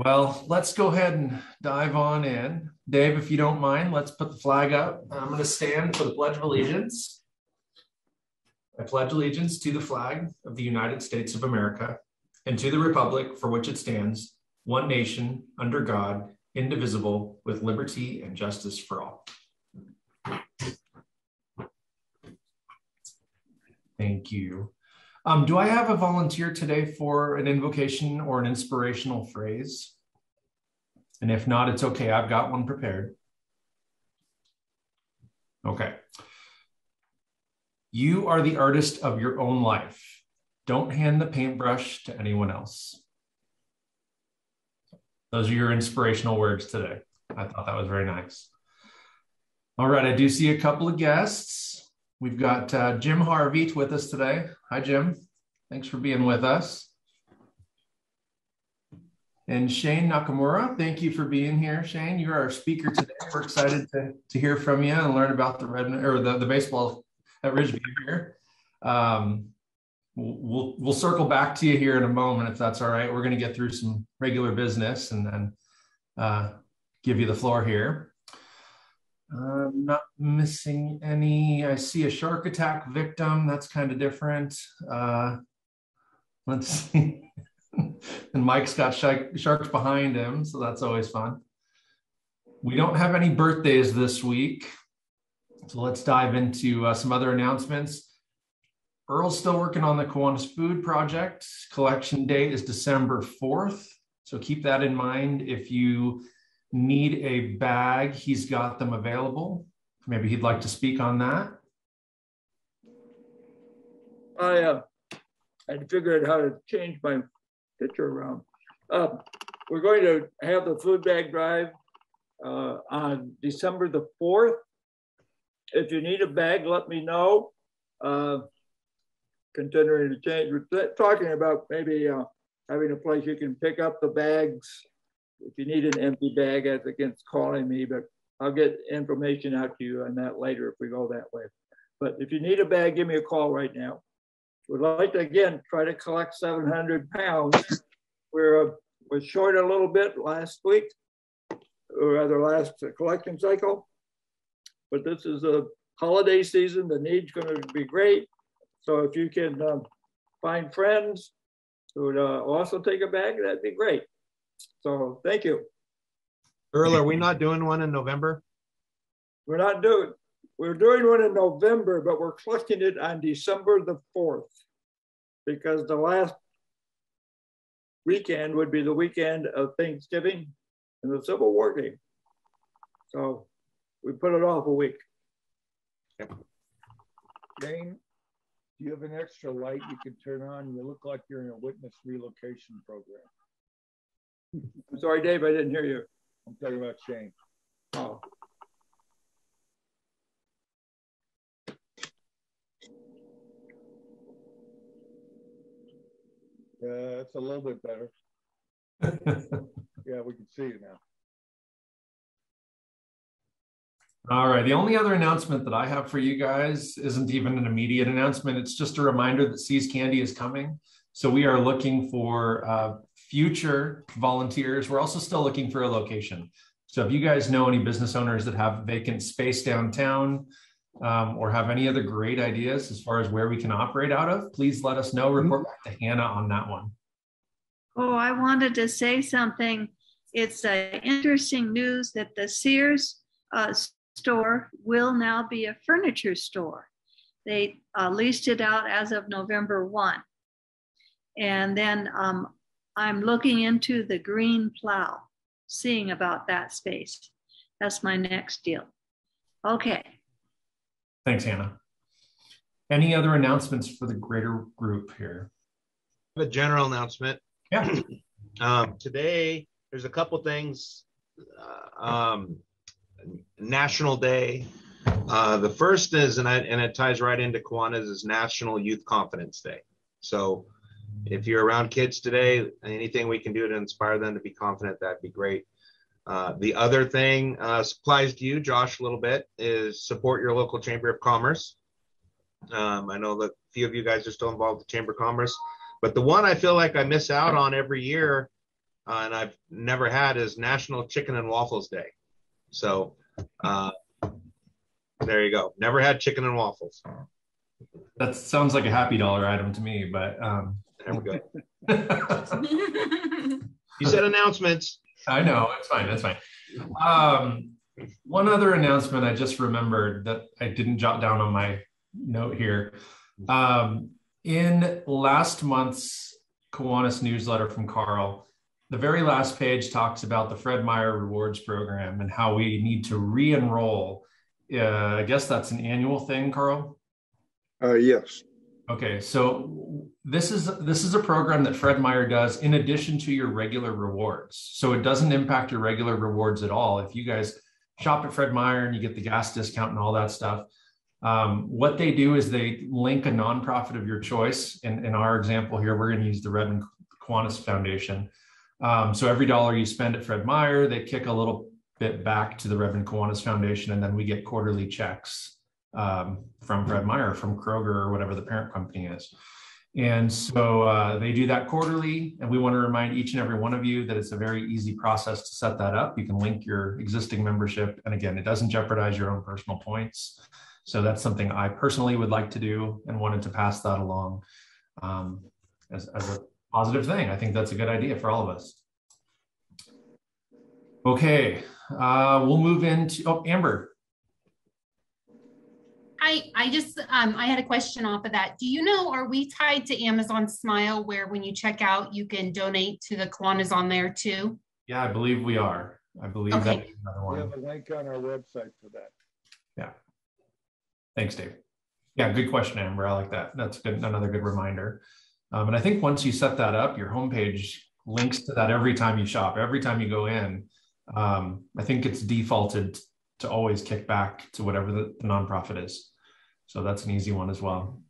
Well, let's go ahead and dive on in. Dave, if you don't mind, let's put the flag up. I'm going to stand for the Pledge of Allegiance. I pledge allegiance to the flag of the United States of America and to the republic for which it stands, one nation, under God, indivisible, with liberty and justice for all. Thank you. Do I have a volunteer today for an invocation or an inspirational phrase? And if not, it's okay. I've got one prepared. Okay. You are the artist of your own life. Don't hand the paintbrush to anyone else. Those are your inspirational words today. I thought that was very nice. All right. I do see a couple of guests. We've got Jim Harvey with us today. Hi, Jim. Thanks for being with us. And Shane Nakamura, thank you for being here. Shane, you're our speaker today. We're excited to hear from you and learn about the Redmond or the baseball at Ridgeview here. We'll circle back to you here in a moment if that's all right. We're going to get through some regular business and then give you the floor here. I'm not missing any. I see a shark attack victim. That's kind of different. Let's see. And Mike's got sharks behind him, so that's always fun. We don't have any birthdays this week, so let's dive into some other announcements. Earl's still working on the Kiwanis food project. Collection date is December 4th, so keep that in mind. If you need a bag, he's got them available. Maybe he'd like to speak on that. I figured out how to change my picture around. We're going to have the food bag drive on December the 4th. If you need a bag, let me know. Continuing to change, we're talking about maybe having a place you can pick up the bags. If you need an empty bag, as against calling me, but I'll get information out to you on that later if we go that way. But if you need a bag, give me a call right now. We'd like to, again, try to collect 700 pounds. We're short a little bit last week, or rather last collection cycle. But this is a holiday season. The need's going to be great. So if you can find friends who would also take a bag, that'd be great. So thank you. Earl, are we not doing one in November? We're doing one in November, but we're collecting it on December the 4th because the last weekend would be the weekend of Thanksgiving and the Civil War game. So we put it off a week. Jane, do you have an extra light you can turn on? You look like you're in a witness relocation program. I'm sorry, Dave, I didn't hear you. I'm talking about Shane. Oh. It's a little bit better. Yeah, we can see you now. All right. The only other announcement that I have for you guys isn't even an immediate announcement. It's just a reminder that Seas Candy is coming. So we are looking for future volunteers. We're also still looking for a location. So if you guys know any business owners that have vacant space downtown or have any other great ideas as far as where we can operate out of, please let us know. Report back to Hannah on that one. Oh, I wanted to say something. It's interesting news that the Sears store will now be a furniture store. They leased it out as of November 1. And then I'm looking into the green plow, seeing about that space. That's my next deal. Okay. Thanks, Hannah. Any other announcements for the greater group here? A general announcement. Yeah. Today, there's a couple things. National Day. The first is, and it ties right into Kiwanis, is National Youth Confidence Day. So if you're around kids today, anything we can do to inspire them to be confident, that'd be great. The other thing applies to you, Josh, a little bit, is support your local Chamber of Commerce. I know that a few of you guys are still involved with the Chamber of Commerce, but the one I feel like I miss out on every year and I've never had, is National Chicken and Waffles Day. So there you go. Never had chicken and waffles. That sounds like a happy dollar item to me, but there we go. You said announcements. I know, it's fine, that's fine. One other announcement I just remembered that I didn't jot down on my note here. In last month's Kiwanis newsletter from Carl, the very last page talks about the Fred Meyer Rewards Program and how we need to re-enroll. I guess that's an annual thing, Carl? Yes. Okay, so this is a program that Fred Meyer does in addition to your regular rewards. So it doesn't impact your regular rewards at all. If you guys shop at Fred Meyer and you get the gas discount and all that stuff, what they do is they link a nonprofit of your choice. In our example here, we're going to use the Redmond Kiwanis Foundation. So every dollar you spend at Fred Meyer, they kick a little bit back to the Redmond Kiwanis Foundation, and then we get quarterly checks from Fred Meyer, from Kroger, or whatever the parent company is. And so they do that quarterly, and we want to remind each and every one of you that it's a very easy process to set that up. You can link your existing membership, and again, it doesn't jeopardize your own personal points. So that's something I personally would like to do and wanted to pass that along as a positive thing. I think that's a good idea for all of us. Okay, we'll move into, Amber. I just, I had a question off of that. Do you know, are we tied to Amazon Smile where when you check out, you can donate to the Kiwanis on there too? Yeah, I believe we are. I believe Okay. that's another one. We have a link on our website for that. Yeah. Thanks, Dave. Yeah, good question, Amber. I like that. That's good. Another good reminder. And I think once you set that up, your homepage links to that every time you shop, every time you go in. I think it's defaulted to always kick back to whatever the nonprofit is. So that's an easy one as well.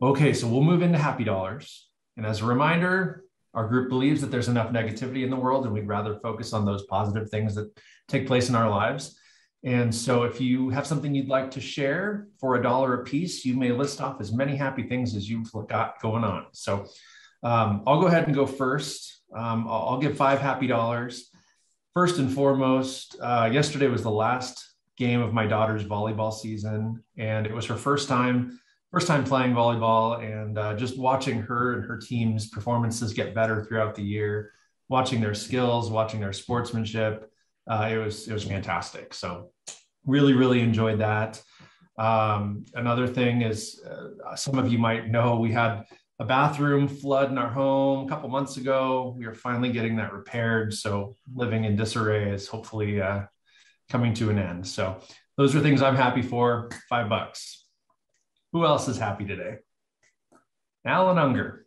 Okay, so we'll move into happy dollars. And as a reminder, our group believes that there's enough negativity in the world and we'd rather focus on those positive things that take place in our lives. And so if you have something you'd like to share for $1 a piece, you may list off as many happy things as you've got going on. So I'll go ahead and go first. I'll give 5 happy dollars. First and foremost, yesterday was the last game of my daughter's volleyball season, and it was her first time playing volleyball, and just watching her and her team's performances get better throughout the year, watching their skills, watching their sportsmanship, it was fantastic. So really enjoyed that. Another thing is, some of you might know, we had a bathroom flood in our home a couple months ago. We are finally getting that repaired. So living in disarray is hopefully coming to an end. So those are things I'm happy for. $5. Who else is happy today? Alan Unger.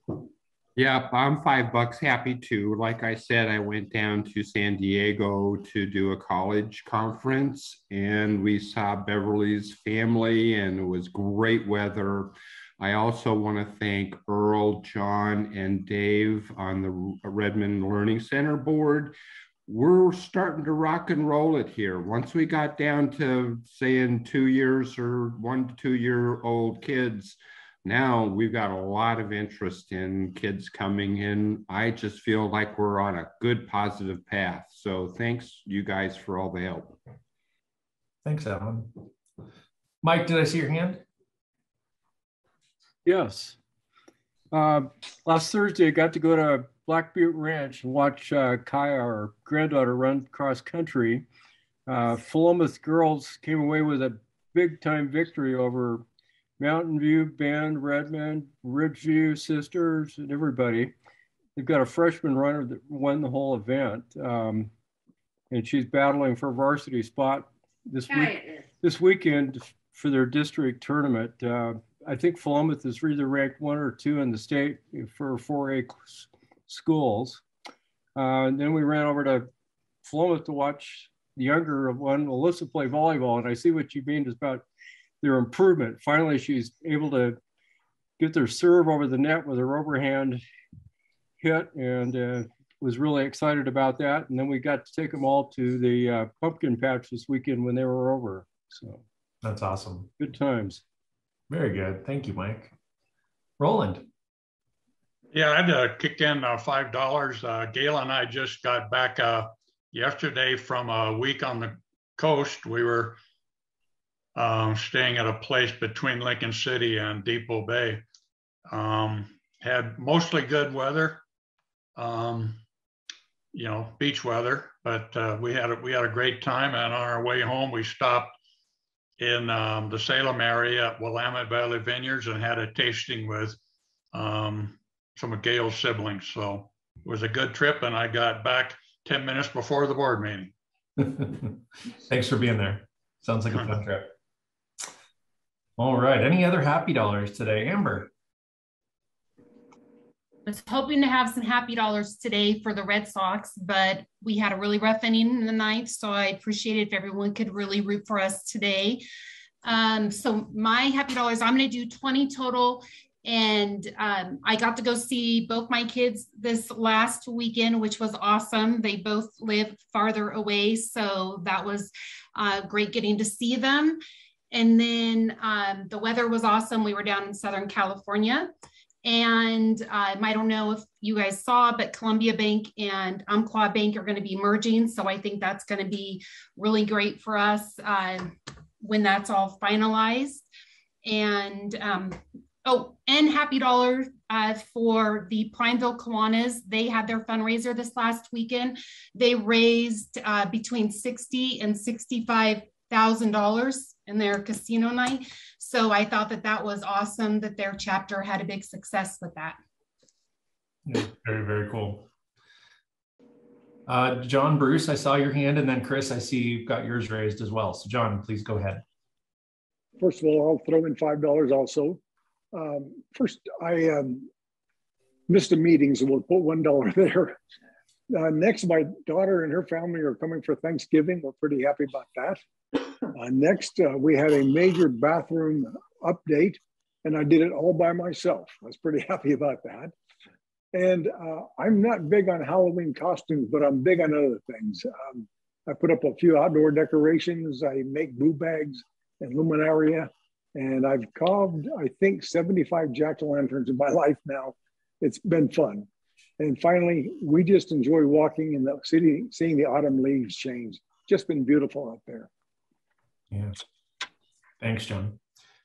Yep, I'm $5 happy too. Like I said, I went down to San Diego to do a college conference, and we saw Beverly's family, and it was great weather. I also want to thank Earl, John, and Dave on the Redmond Learning Center board. We're starting to rock and roll it here. Once we got down to saying 2 years or 1 to 2 year old kids, now we've got a lot of interest in kids coming in. I just feel like we're on a good, positive path. So thanks you guys for all the help. Thanks, Alan. Mike, did I see your hand? Yes. Last Thursday, I got to go to Black Butte Ranch and watch Kaya, our granddaughter, run cross country. Philomath girls came away with a big time victory over Mountain View, Bend, Redmond, Ridgeview sisters, and everybody. They've got a freshman runner that won the whole event, and she's battling for a varsity spot this weekend for their district tournament. I think Philomath is either ranked 1 or 2 in the state for 4A schools. And then we ran over to Philomath to watch the younger one, Alyssa, play volleyball. And I see what you mean is about their improvement. Finally, she's able to get their serve over the net with her overhand hit, and was really excited about that. And then we got to take them all to the pumpkin patch this weekend when they were over. So that's awesome. Good times. Very good. Thank you, Mike. Roland. Yeah, I had to kick in $5. Gail and I just got back yesterday from a week on the coast. We were staying at a place between Lincoln City and Depot Bay. Had mostly good weather, beach weather, but we had a great time. And on our way home, we stopped in the Salem area at Willamette Valley Vineyards and had a tasting with some of Gail's siblings. So it was a good trip, and I got back 10 minutes before the board meeting. Thanks for being there. Sounds like a fun trip. All right. Any other happy dollars today, Amber? I was hoping to have some happy dollars today for the Red Sox, but we had a really rough inning in the ninth, so I appreciate it if everyone could really root for us today. So my happy dollars, I'm going to do 20 total. And I got to go see both my kids this last weekend, which was awesome. They both live farther away, so that was great getting to see them. And then the weather was awesome. We were down in Southern California. And I don't know if you guys saw, but Columbia Bank and Umpqua Bank are going to be merging. So I think that's going to be really great for us when that's all finalized. And and happy dollar for the Prineville Kiwanis. They had their fundraiser this last weekend. They raised between $60,000 and $65,000 in their casino night. So I thought that was awesome that their chapter had a big success with that. Yeah, very, very cool. John Bruce, I saw your hand, and then Chris, I see you've got yours raised as well. So John, please go ahead. First of all, I'll throw in $5 also. First, I missed a meeting, so we'll put $1 there. Next, my daughter and her family are coming for Thanksgiving. We're pretty happy about that. Next, we had a major bathroom update, and I did it all by myself. I was pretty happy about that. And I'm not big on Halloween costumes, but I'm big on other things. I put up a few outdoor decorations. I make boo bags and luminaria. And I've carved, I think, 75 jack-o'-lanterns in my life now. It's been fun. And finally, we just enjoy walking in the city, seeing the autumn leaves change. Just been beautiful out there. Yeah. Thanks, John.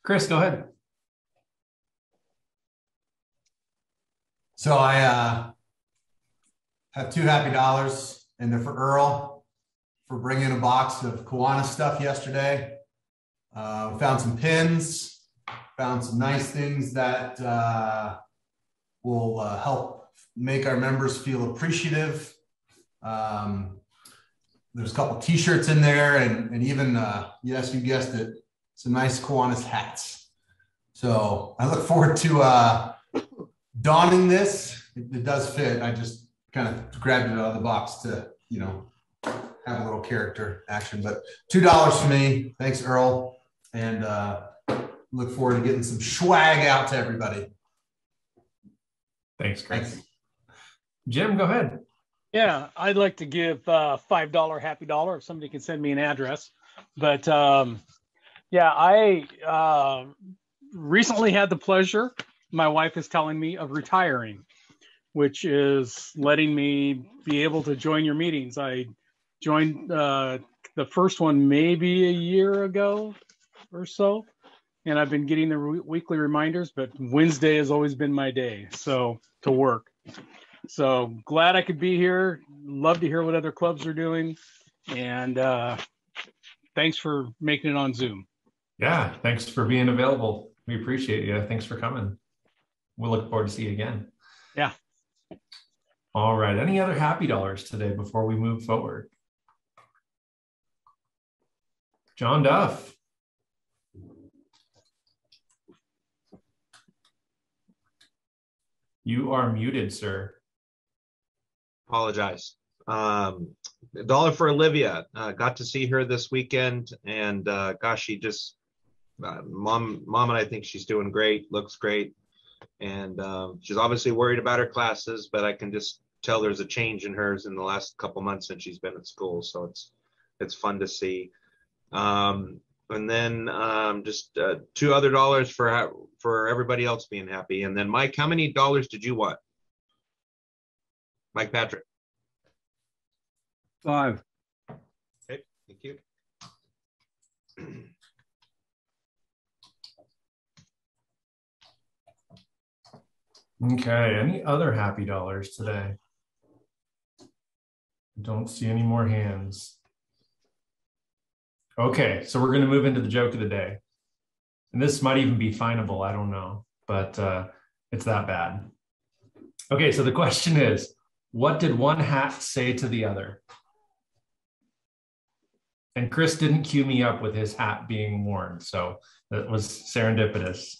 Chris, go ahead. So I have two happy dollars, and they're for Earl for bringing a box of Kiwanis stuff yesterday. We found some pins, found some nice things that will help make our members feel appreciative. There's a couple t-shirts in there, and even, yes, you guessed it, some nice Kiwanis hats. So I look forward to donning this. It does fit. I just kind of grabbed it out of the box to, have a little character action. But $2 for me. Thanks, Earl. And look forward to getting some swag out to everybody. Thanks, Chris. Thanks. Jim, go ahead. Yeah, I'd like to give $5 happy dollar if somebody can send me an address. But I recently had the pleasure, my wife is telling me, of retiring, which is letting me be able to join your meetings. I joined the first one maybe a year ago or so, and I've been getting the weekly reminders, but Wednesday has always been my day to work. So glad I could be here. Love to hear what other clubs are doing, and thanks for making it on Zoom. Yeah, thanks for being available. We appreciate you. Thanks for coming. We'll look forward to see you again. Yeah. All right. Any other happy dollars today before we move forward? John Duff. You are muted, sir. Apologize. $1 for Olivia. Got to see her this weekend, and gosh, she just mom and I think she's doing great. Looks great, and she's obviously worried about her classes, but I can just tell there's a change in hers in the last couple months since she's been at school. So it's fun to see. And then just $2 other for everybody else being happy. And then Mike, how many dollars did you want? Mike Patrick. 5. Okay, thank you. Okay, any other happy dollars today? Don't see any more hands. Okay, so we're going to move into the joke of the day. And this might even be finable, I don't know, but it's that bad. Okay, so the question is, what did one hat say to the other? And Chris didn't cue me up with his hat being worn, so that was serendipitous.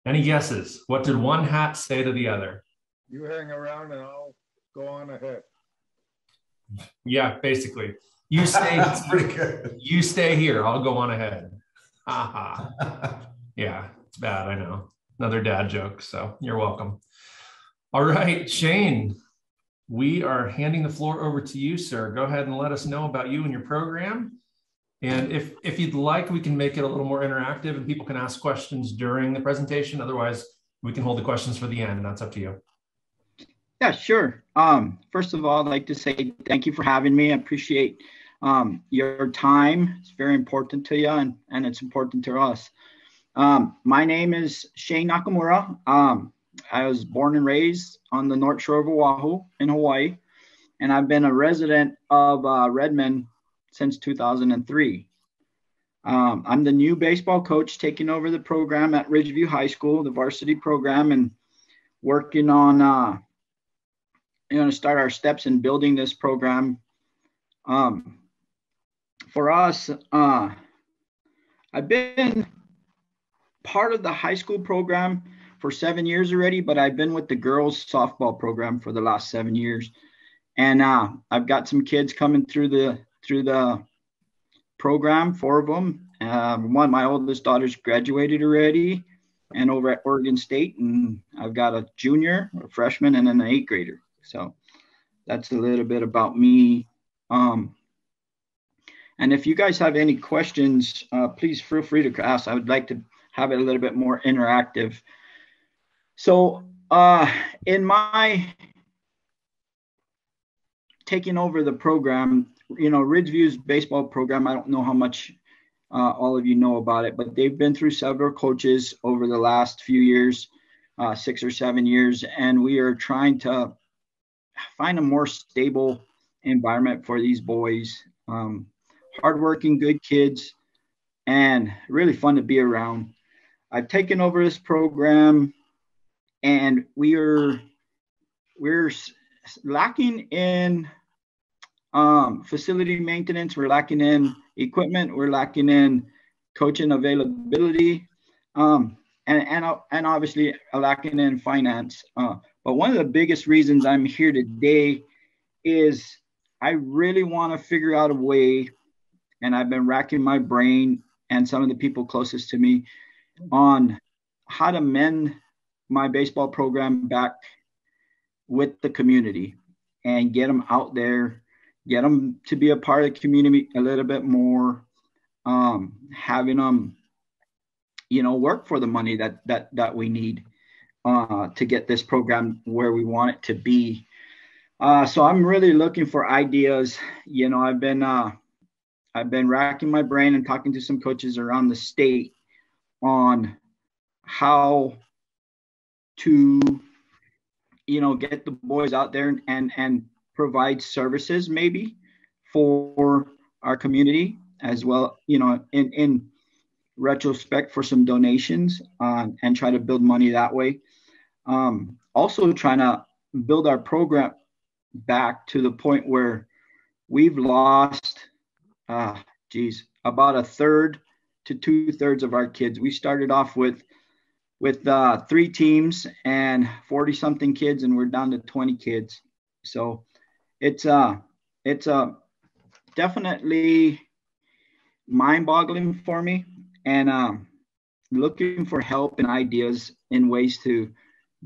Any guesses? What did one hat say to the other? You hang around and I'll go on ahead. Yeah, basically. You stay. That's pretty good. You stay here. I'll go on ahead. Haha. Yeah, it's bad. I know. Another dad joke. So you're welcome. All right, Shane, we are handing the floor over to you, sir. Go ahead and let us know about you and your program. And if you'd like, we can make it a little more interactive and people can ask questions during the presentation. Otherwise, we can hold the questions for the end. That's up to you. Yeah, sure. First of all, I'd like to say thank you for having me. I appreciate your time. It's very important to you and it's important to us. My name is Shane Nakamura. I was born and raised on the North Shore of Oahu in Hawaii, and I've been a resident of Redmond since 2003. I'm the new baseball coach taking over the program at Ridgeview High School, the varsity program, and working on to start our steps in building this program. For us, I've been part of the high school program for 7 years already, but I've been with the girls softball program for the last 7 years. And I've got some kids coming through the program, 4 of them. One, my oldest daughter's graduated already and over at Oregon State. And I've got a junior, a freshman, and then an 8th grader. So that's a little bit about me. And if you guys have any questions, please feel free to ask. I would like to have it a little bit more interactive. So in my taking over the program, Ridgeview's baseball program, I don't know how much all of you know about it, but they've been through several coaches over the last few years, 6 or 7 years, and we are trying to find a more stable environment for these boys. Hardworking, good kids, and really fun to be around. I've taken over this program, and we're lacking in facility maintenance. We're lacking in equipment. We're lacking in coaching availability, and obviously lacking in finance. But one of the biggest reasons I'm here today is I really want to figure out a way, and I've been racking my brain and some of the people closest to me on how to mend my baseball program back with the community and get them out there, get them to be a part of the community a little bit more, having them, work for the money that we need to get this program where we want it to be. So I'm really looking for ideas. I've been racking my brain and talking to some coaches around the state on how to, get the boys out there and provide services maybe for our community as well, in retrospect for some donations and try to build money that way. Also trying to build our program back to the point where we've lost, about 1/3 to 2/3 of our kids. We started off with 3 teams and 40-something kids, and we're down to 20 kids. So it's definitely mind-boggling for me, and looking for help and ideas in ways to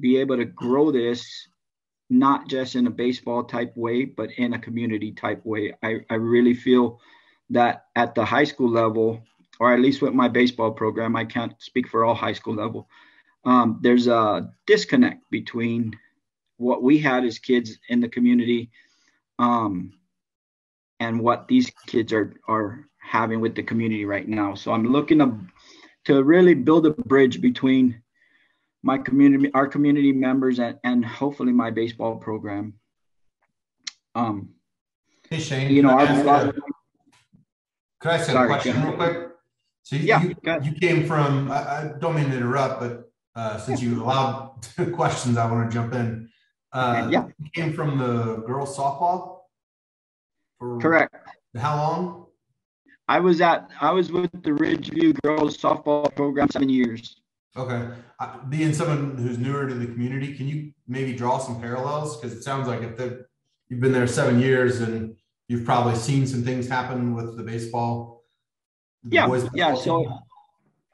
be able to grow this, not just in a baseball type way, but in a community type way. I really feel that at the high school level, or at least with my baseball program, I can't speak for all high school level, there's a disconnect between what we had as kids in the community, and what these kids are having with the community right now. So I'm looking to really build a bridge between my community, our community members, and hopefully my baseball program. Hey Shane, you know, could I say a question real quick? So you came from, I don't mean to interrupt, but since you allowed questions, I want to jump in. You came from the girls softball? Correct. How long? I was with the Ridgeview girls softball program 7 years. Okay. Being someone who's newer to the community, can you maybe draw some parallels? Because it sounds like you've been there 7 years and you've probably seen some things happen with the baseball. So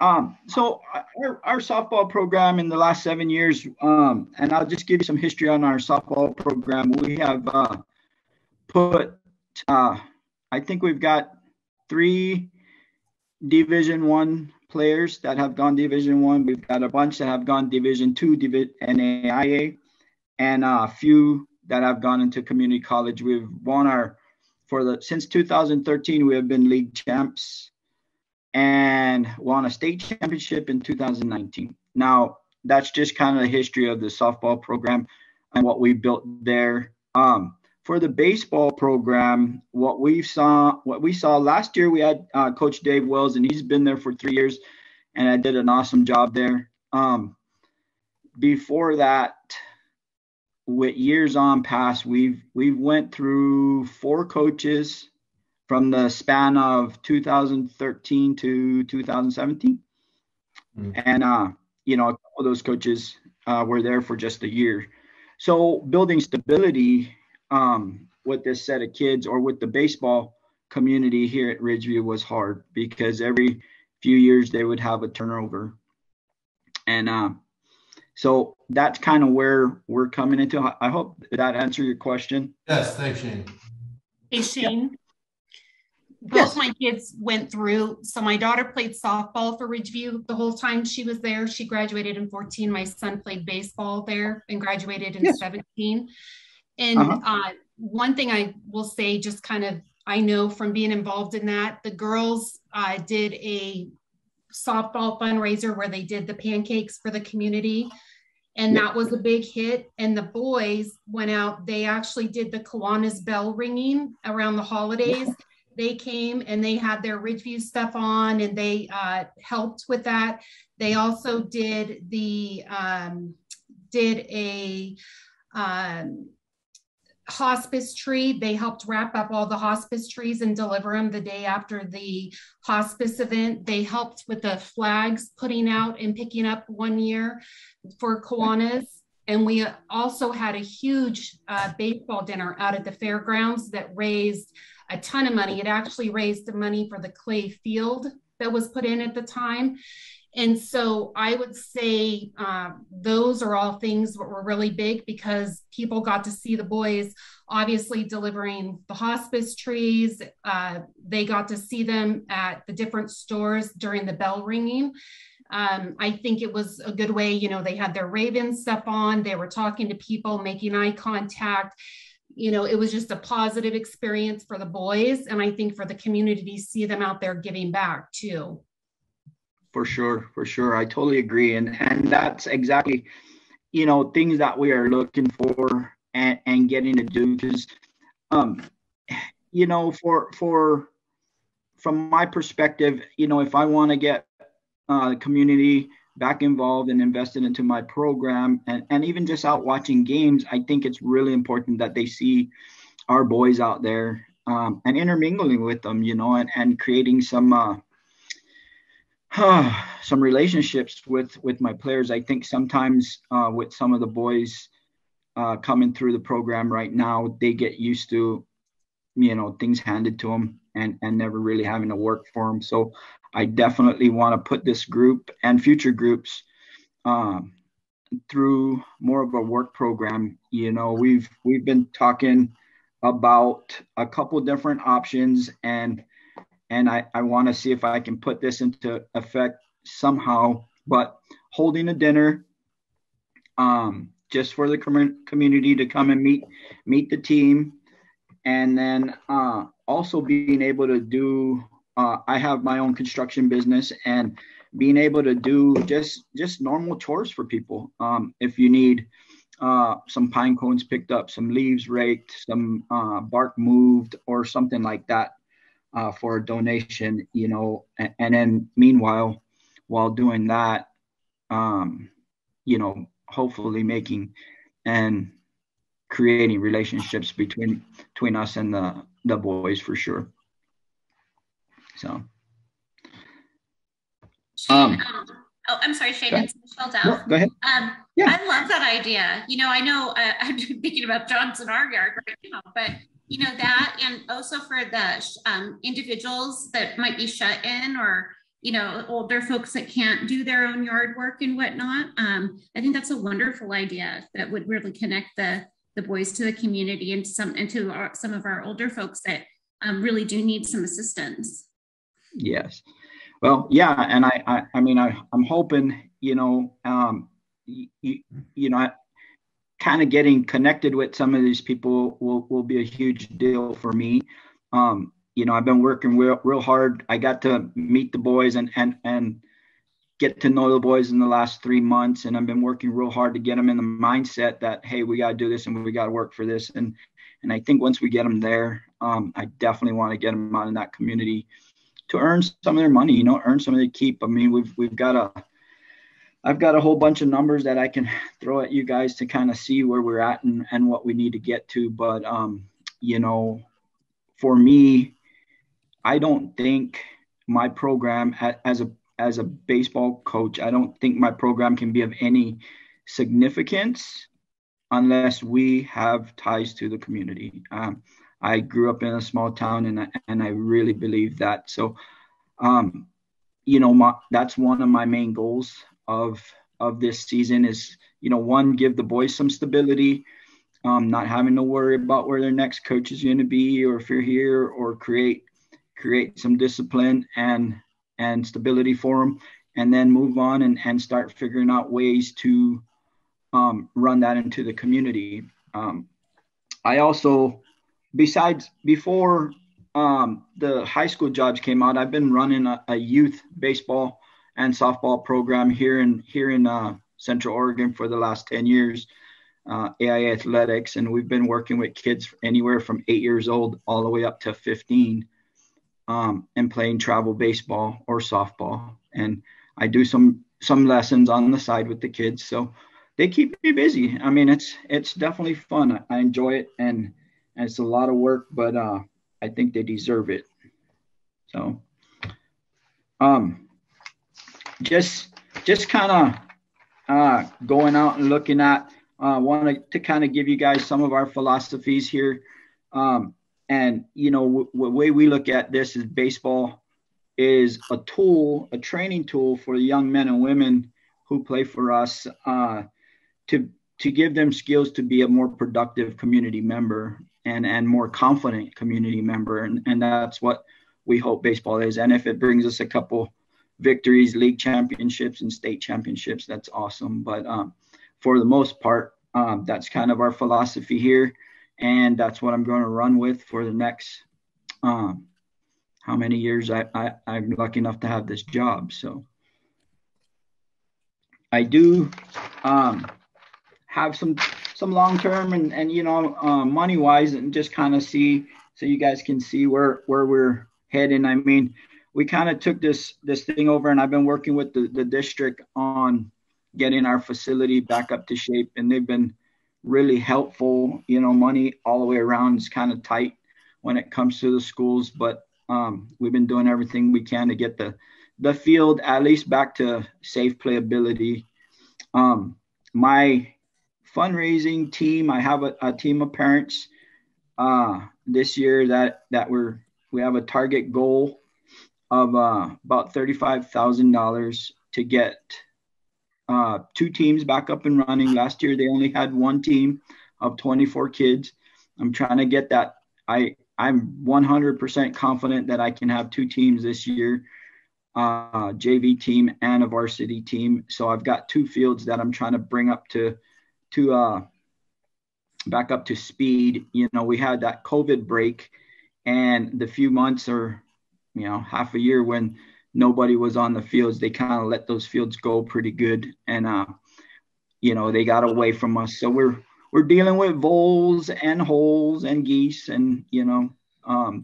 our softball program in the last 7 years, and I'll just give you some history on our softball program. We have I think we've got 3 Division I players that have gone Division I. We've got a bunch that have gone Division II, NAIA, and a few that have gone into community college. We've won since 2013, we have been league champs and won a state championship in 2019. Now, that's just kind of the history of the softball program and what we built there. For the baseball program, what we saw last year, we had Coach Dave Wells, and he's been there for 3 years, and I did an awesome job there. Before that, with years on past, we've went through 4 coaches from the span of 2013 to 2017, and a couple of those coaches were there for just a year. So building stability with this set of kids, or with the baseball community here at Ridgeview, was hard, because every few years they would have a turnover. And so that's kind of where we're coming into. I hope that answered your question. Yes, thanks, Shane. Hey, Shane. Both my kids went through. So my daughter played softball for Ridgeview the whole time she was there. She graduated in 14. My son played baseball there and graduated in 17. And one thing I will say, just kind of, I know from being involved in that, the girls did a softball fundraiser where they did the pancakes for the community. And that was a big hit. And the boys went out, they actually did the Kiwanis bell ringing around the holidays. They came and they had their Ridgeview stuff on, and they helped with that. They also did a hospice tree. They helped wrap up all the hospice trees and deliver them the day after the hospice event. They helped with the flags putting out and picking up one year for Kiwanis. And we also had a huge baseball dinner out at the fairgrounds that raised a ton of money. It actually raised the money for the clay field that was put in at the time. And so I would say those are all things that were really big, because people got to see the boys obviously delivering the hospice trees. They got to see them at the different stores during the bell ringing. I think it was a good way, they had their Raven stuff on. They were talking to people, making eye contact. It was just a positive experience for the boys. And I think for the community to see them out there giving back too. For sure. I totally agree. And that's exactly, things that we are looking for and getting to do. Because, from my perspective, if I want to get the community back involved and invested into my program, and even just out watching games, I think it's really important that they see our boys out there and intermingling with them, and creating some relationships with my players. I think sometimes with some of the boys coming through the program right now, they get used to, things handed to them and never really having to work for them. So I definitely want to put this group and future groups through more of a work program. We've been talking about a couple different options, and I want to see if I can put this into effect somehow. But holding a dinner, just for the community to come and meet the team. And then also being able to do, I have my own construction business, and being able to do just normal chores for people. If you need some pine cones picked up, some leaves raked, some bark moved, or something like that for a donation, you know, and then meanwhile, while doing that, you know, hopefully making and creating relationships between us and the boys for sure. So. Shane, oh, I'm sorry, Shane, it's Michelle Dow. No, go ahead. Yeah. I love that idea. You know, I know I'm thinking about Johnson Our Yard right now, but you know that, and also for the individuals that might be shut in, or you know, older folks that can't do their own yard work and whatnot. I think that's a wonderful idea that would really connect the boys to the community and to some of our older folks that really do need some assistance. Yes. Well, yeah, and I mean, I'm hoping, you know, you know, kind of getting connected with some of these people will be a huge deal for me. You know, I've been working real hard. I got to meet the boys and get to know the boys in the last 3 months, and I've been working real hard to get them in the mindset that, hey, we got to do this and we got to work for this. And I think once we get them there, I definitely want to get them out in that community to earn some of their money, you know, earn some of their keep. I mean, I've got a whole bunch of numbers that I can throw at you guys to kind of see where we're at and what we need to get to. But, you know, for me, I don't think my program as a baseball coach, I don't think my program can be of any significance unless we have ties to the community. I grew up in a small town, and I really believe that. So, you know, that's one of my main goals of this season is, you know, one, give the boys some stability, not having to worry about where their next coach is going to be, or if you're here, or create some discipline and stability for them, and then move on and start figuring out ways to run that into the community. I also, before the high school jobs came out, I've been running a youth baseball and softball program here in Central Oregon for the last 10 years, AI Athletics, and we've been working with kids anywhere from 8 years old all the way up to 15, and playing travel baseball or softball. And I do some lessons on the side with the kids, so they keep me busy. I mean, it's definitely fun. I enjoy it, and it's a lot of work, but I think they deserve it. So, just kind of going out and looking at, wanted to kind of give you guys some of our philosophies here. And, you know, the way we look at this is baseball is a tool, a training tool for the young men and women who play for us, to give them skills to be a more productive community member and more confident community member. And that's what we hope baseball is. And if it brings us a couple victories, league championships and state championships, that's awesome. But for the most part, that's kind of our philosophy here. And that's what I'm going to run with for the next, how many years I'm lucky enough to have this job. So I do have some long-term and you know, money-wise, and just kind of see, so you guys can see where we're heading. I mean, we kind of took this thing over, and I've been working with the district on getting our facility back up to shape, and they've been really helpful. You know, money all the way around is kind of tight when it comes to the schools, but we've been doing everything we can to get the field at least back to safe playability. My fundraising team, I have a team of parents this year that we have a target goal of about $35,000 to get 2 teams back up and running. Last year they only had 1 team of 24 kids. I'm trying to get that. I'm 100% confident that I can have 2 teams this year, JV team and a varsity team. So I've got 2 fields that I'm trying to bring up to to back up to speed, you know, we had that COVID break and the few months or, you know, half a year when nobody was on the fields, they kind of let those fields go pretty good. And, you know, they got away from us. So we're dealing with voles and holes and geese and, you know,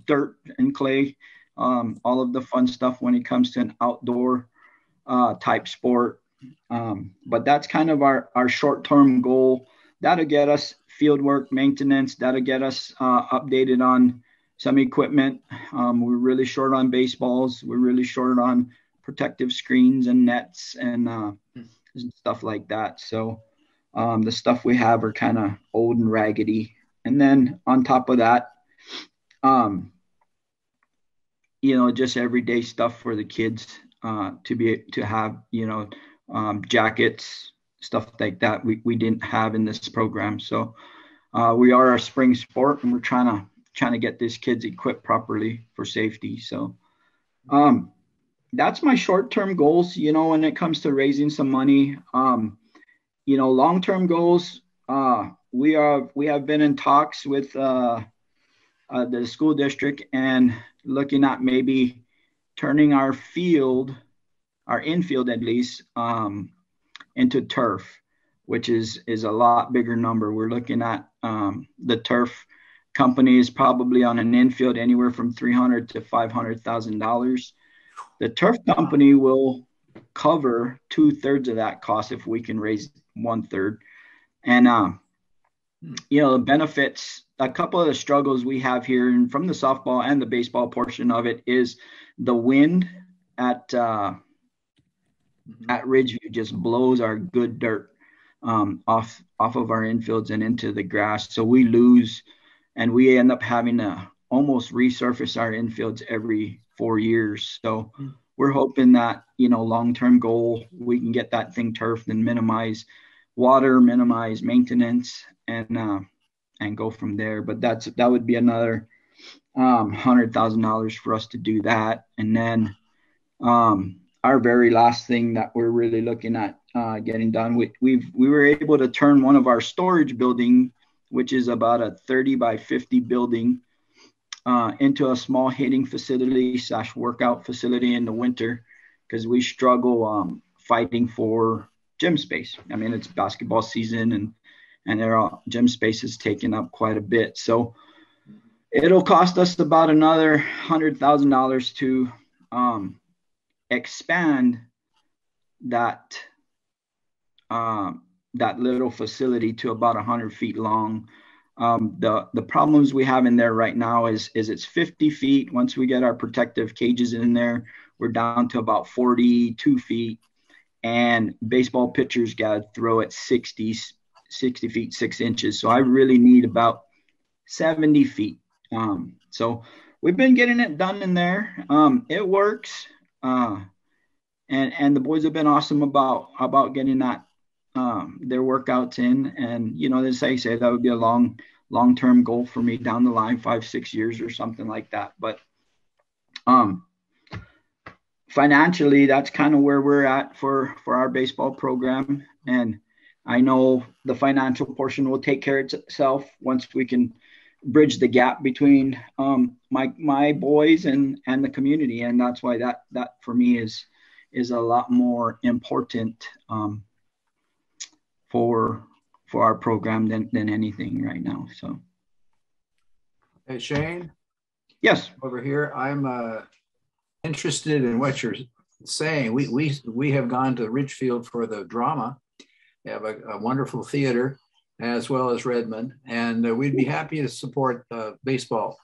dirt and clay, all of the fun stuff when it comes to an outdoor type sport. But that's kind of our short-term goal. That'll get us field work, maintenance. That'll get us updated on some equipment. We're really short on baseballs. We're really short on protective screens and nets and stuff like that. So the stuff we have are kind of old and raggedy. And then on top of that, you know, just everyday stuff for the kids to have, you know, jackets, stuff like that we didn't have in this program. So we are a spring sport and we're trying to get these kids equipped properly for safety. So that's my short-term goals, you know, when it comes to raising some money. You know, long-term goals, we have been in talks with the school district and looking at maybe turning our infield at least, into turf, which is a lot bigger number. We're looking at the turf company is probably on an infield anywhere from $300,000 to $500,000. The turf company will cover 2/3 of that cost if we can raise 1/3. And you know, the benefits, a couple of the struggles we have here and from the softball and the baseball portion of it is the wind at Ridgeview just blows our good dirt off of our infields and into the grass. So we lose and we end up having to almost resurface our infields every 4 years. So we're hoping that, you know, long-term goal, we can get that thing turfed and minimize water, minimize maintenance and go from there. But that would be another $100,000 for us to do that. And then our very last thing that we're really looking at getting done, we were able to turn one of our storage building, which is about a 30 by 50 building, into a small hitting facility / workout facility in the winter because we struggle fighting for gym space. I mean, it's basketball season and gym space is taken up quite a bit. So it'll cost us about another $100,000 to expand that little facility to about 100 feet long. The problems we have in there right now is it's 50 feet. Once we get our protective cages in there, we're down to about 42 feet. And baseball pitchers got to throw at 60 feet, 6 inches. So I really need about 70 feet. So we've been getting it done in there. It works. And the boys have been awesome about getting that their workouts in. And, you know, as I say, that would be a long-term goal for me down the line, 5-6 years or something like that. But financially, that's kind of where we're at for our baseball program. And I know the financial portion will take care of itself once we can bridge the gap between my boys and the community. And that's why that for me is a lot more important for our program than anything right now. So, hey, Shane. Yes. Over here, I'm interested in what you're saying. We have gone to Ridgefield for the drama. We have a wonderful theater as well as Redmond, and we'd be happy to support baseball.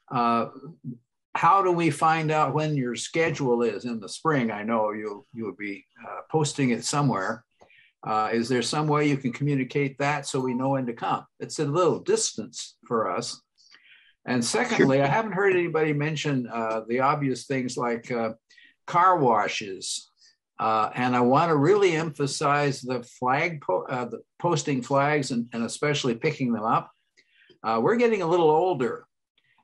How do we find out when your schedule is in the spring? I know you will be posting it somewhere. Is there some way you can communicate that so we know when to come? It's a little distance for us. And secondly, sure. I haven't heard anybody mention the obvious things like car washes. And I want to really emphasize the the posting flags and especially picking them up. We're getting a little older,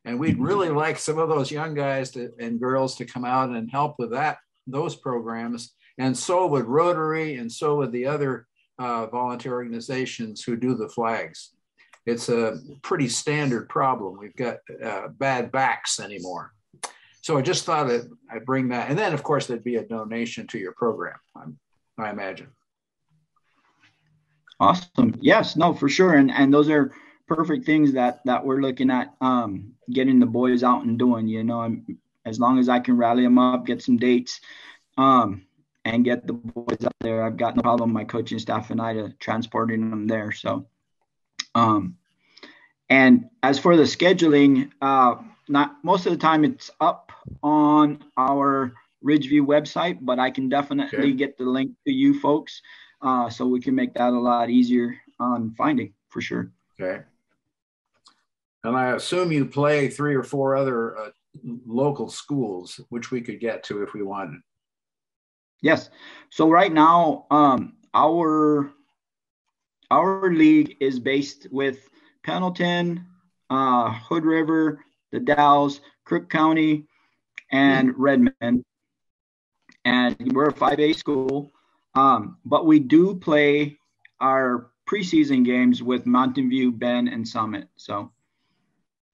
and we'd really like some of those young guys and girls to come out and help with those programs. And so would Rotary, and so would the other volunteer organizations who do the flags. It's a pretty standard problem. We've got bad backs anymore. So I just thought that I'd bring that. And then, of course, there'd be a donation to your program, I imagine. Awesome. Yes, no, for sure. And those are perfect things that we're looking at, getting the boys out and doing, you know, as long as I can rally them up, get some dates, and get the boys out there. I've got no problem, my coaching staff and I, to transporting them there. So, and as for the scheduling, not most of the time it's up on our Ridgeview website, but I can definitely get the link to you folks, so we can make that a lot easier on finding, for sure. Okay. And I assume you play 3 or 4 other local schools, which we could get to if we wanted. Yes. So right now, our league is based with Pendleton, Hood River, the Dalles, Crook County, and Redmond. And we're a 5A school, but we do play our preseason games with Mountain View, Bend, and Summit. So,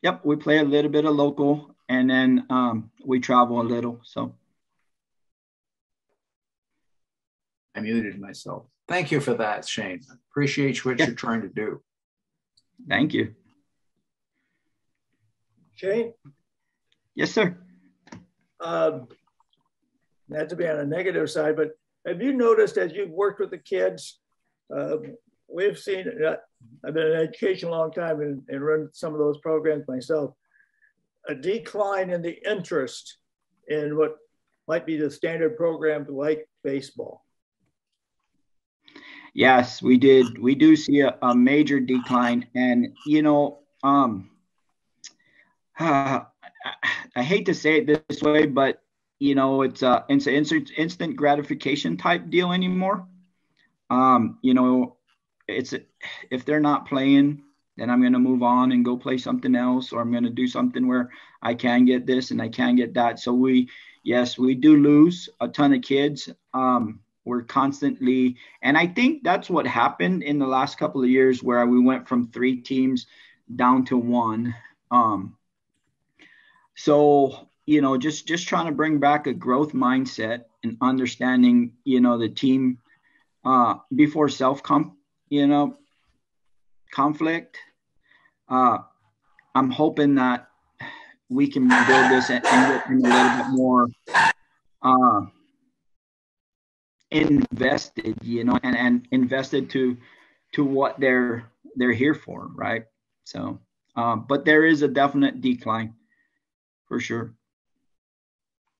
yep, we play a little bit of local, and then we travel a little. So, I muted myself. Thank you for that, Shane. Appreciate what you're trying to do. Thank you. Shane? Yes, sir. Not to be on a negative side, but have you noticed as you've worked with the kids, we've seen, I've been in education a long time and run some of those programs myself, a decline in the interest in what might be the standard program like baseball. Yes, we did. We do see a major decline. And, you know, I hate to say it this way, but, you know, it's an instant gratification type deal anymore. You know, if they're not playing, then I'm going to move on and go play something else, or I'm going to do something where I can get this and I can get that. So we do lose a ton of kids. We're constantly, and I think that's what happened in the last couple of years, where we went from 3 teams down to 1. So, you know, just trying to bring back a growth mindset and understanding, you know, the team before conflict. I'm hoping that we can build this and get them a little bit more invested, you know, and invested to what they're here for, right? So, but there is a definite decline, for sure.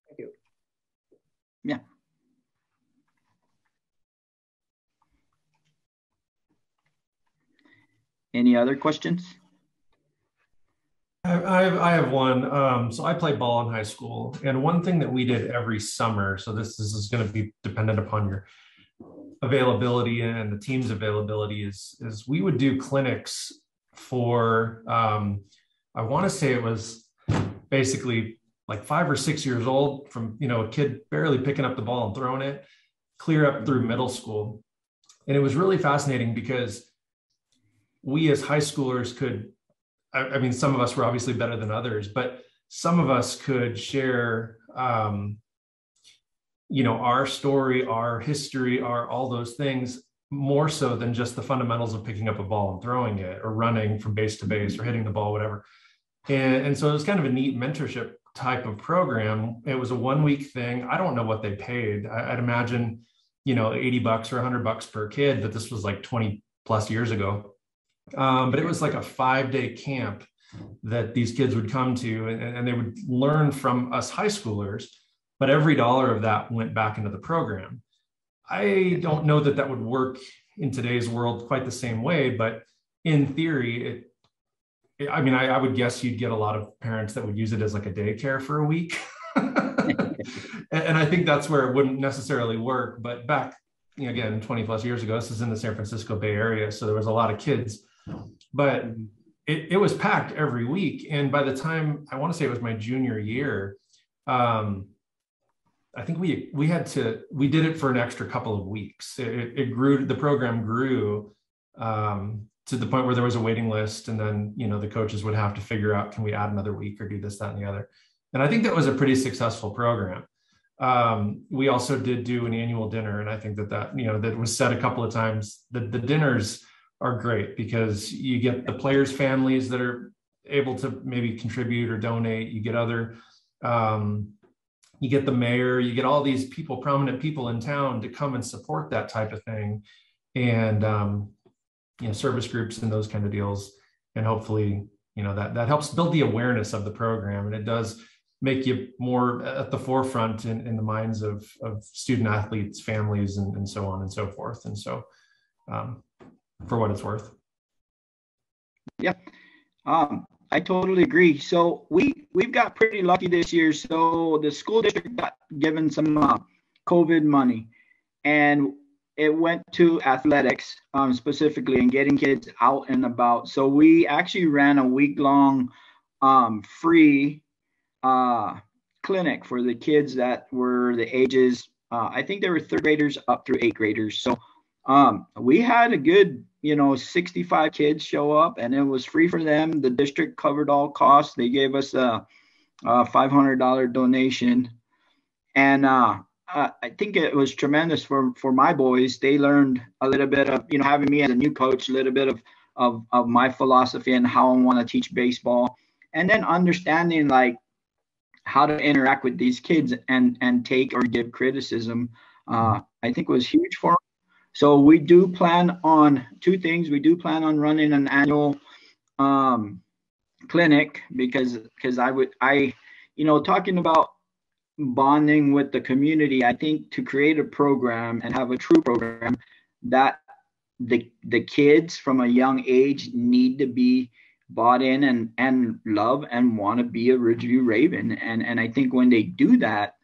Thank you. Yeah. Any other questions? I have one. So I played ball in high school, and one thing that we did every summer, so this is going to be dependent upon your availability and the team's availability, is we would do clinics for, I want to say it was basically like 5 or 6 years old, from, you know, a kid barely picking up the ball and throwing it, clear up through middle school. And it was really fascinating because we as high schoolers could, I mean, some of us were obviously better than others, but some of us could share, you know, our story, our history, all those things, more so than just the fundamentals of picking up a ball and throwing it, or running from base to base, or hitting the ball, whatever. And so it was kind of a neat mentorship type of program. It was a 1-week thing. I don't know what they paid. I'd imagine, you know, $80 or $100 per kid, but this was like 20 plus years ago. But it was like a 5-day camp that these kids would come to, and they would learn from us high schoolers, but every dollar of that went back into the program. I don't know that would work in today's world quite the same way, but in theory, I would guess you'd get a lot of parents that would use it as like a daycare for a week. And I think that's where it wouldn't necessarily work. But back, you know, again, 20 plus years ago, this is in the San Francisco Bay Area, so there was a lot of kids, but it was packed every week. And by the time, I want to say it was my junior year, I think we did it for an extra couple of weeks. It grew, the program grew to the point where there was a waiting list, and then, you know, the coaches would have to figure out, can we add another week or do this, that, and the other. And I think that was a pretty successful program. We also did do an annual dinner, and I think that you know, that was said a couple of times. The dinners are great because you get the players' families that are able to maybe contribute or donate. You get other, you get the mayor, you get all these people, prominent people in town to come and support that type of thing, and you know, service groups and those kind of deals. And hopefully, you know, that helps build the awareness of the program, and it does make you more at the forefront in the minds of student athletes, families, and so on and so forth. And so, for what it's worth. Yeah, I totally agree. So we've got pretty lucky this year. So the school district got given some COVID money, and it went to athletics specifically, and getting kids out and about. So we actually ran a week-long free clinic for the kids that were the ages, I think they were third graders up through eighth graders. So we had a good, you know, 65 kids show up, and it was free for them. The district covered all costs. They gave us a $500 donation. And I think it was tremendous for my boys. They learned a little bit of, you know, having me as a new coach, a little bit of my philosophy and how I want to teach baseball, and then understanding like how to interact with these kids and take or give criticism, I think was huge for them. So we do plan on two things. We do plan on running an annual clinic because I, you know, talking about bonding with the community, I think to create a program and have a true program that the kids from a young age need to be bought in and love and want to be a Ridgeview Raven. And I think when they do that,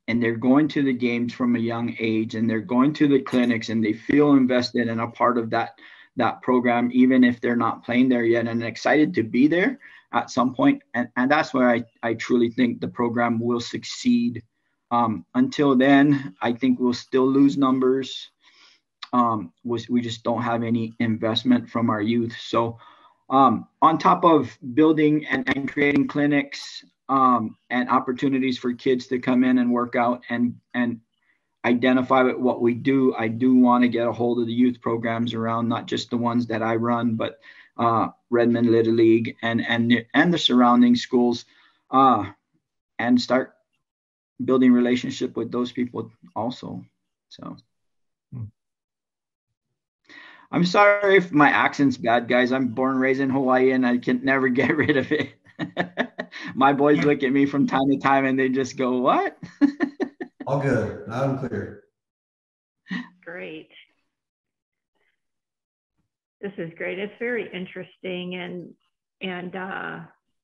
and they're going to the games from a young age, and they're going to the clinics, and they feel invested and a part of that program, even if they're not playing there yet, and excited to be there at some point. And that's where I truly think the program will succeed. Until then, I think we'll still lose numbers. We just don't have any investment from our youth. So on top of building and creating clinics, and opportunities for kids to come in and work out and identify with what we do, I do want to get a hold of the youth programs around, not just the ones that I run, but Redmond Little League and the surrounding schools, and start building relationship with those people also. So I'm sorry if my accent's bad, guys. I'm born and raised in Hawaii, and I can never get rid of it. My boys look at me from time to time and they just go, what? All good. Loud and clear. Great. This is great. It's very interesting. And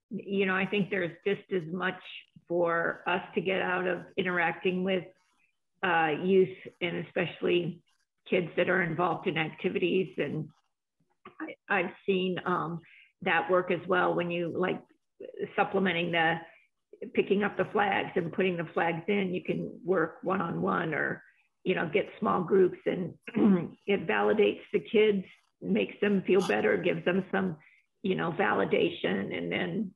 you know, I think there's just as much for us to get out of interacting with youth, and especially kids that are involved in activities. And I've seen that work as well, when you like supplementing picking up the flags and putting the flags in. You can work one-on-one, or, you know, get small groups, and it validates the kids, makes them feel better, gives them some, you know, validation. And then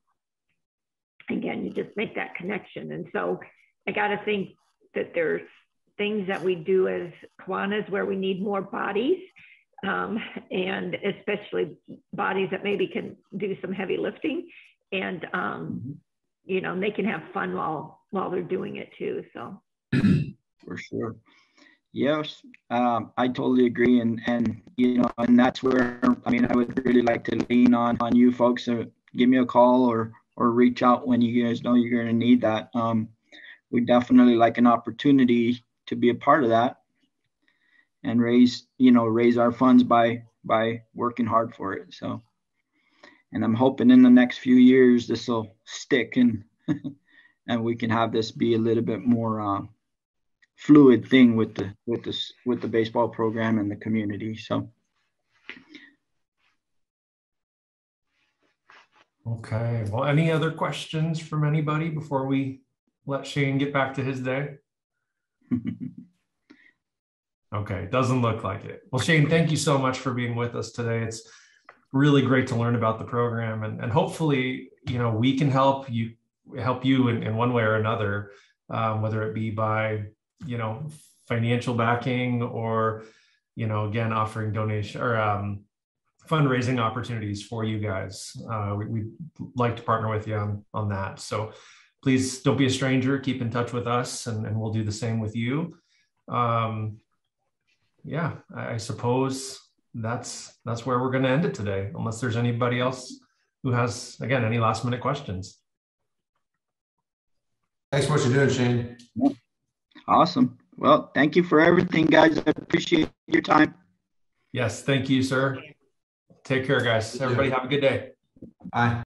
again, you just make that connection. And so I got to think that there's things that we do as Kiwanis where we need more bodies, and especially bodies that maybe can do some heavy lifting, and you know, they can have fun while they're doing it too. So for sure. Yes, I totally agree. And you know, and that's where, I mean, I would really like to lean on you folks to give me a call or reach out when you guys know you're going to need that. We definitely like an opportunity to be a part of that and raise our funds by working hard for it. So, and I'm hoping in the next few years this will stick, and and we can have this be a little bit more fluid thing with the baseball program and the community. So. Okay. Well, any other questions from anybody before we let Shane get back to his day? Okay, doesn't look like it. Well, Shane, thank you so much for being with us today. It's really great to learn about the program, and hopefully, we can help you in one way or another, whether it be by, financial backing or, again, offering donation or fundraising opportunities for you guys. We'd like to partner with you on that. So please don't be a stranger, keep in touch with us, and we'll do the same with you. Yeah, I suppose that's where we're going to end it today, unless there's anybody else who has, again, any last minute questions. Thanks for what you're doing, Shane. Awesome. Well, thank you for everything, guys. I appreciate your time. Yes, thank you, sir. Take care, guys. Everybody have a good day. Bye.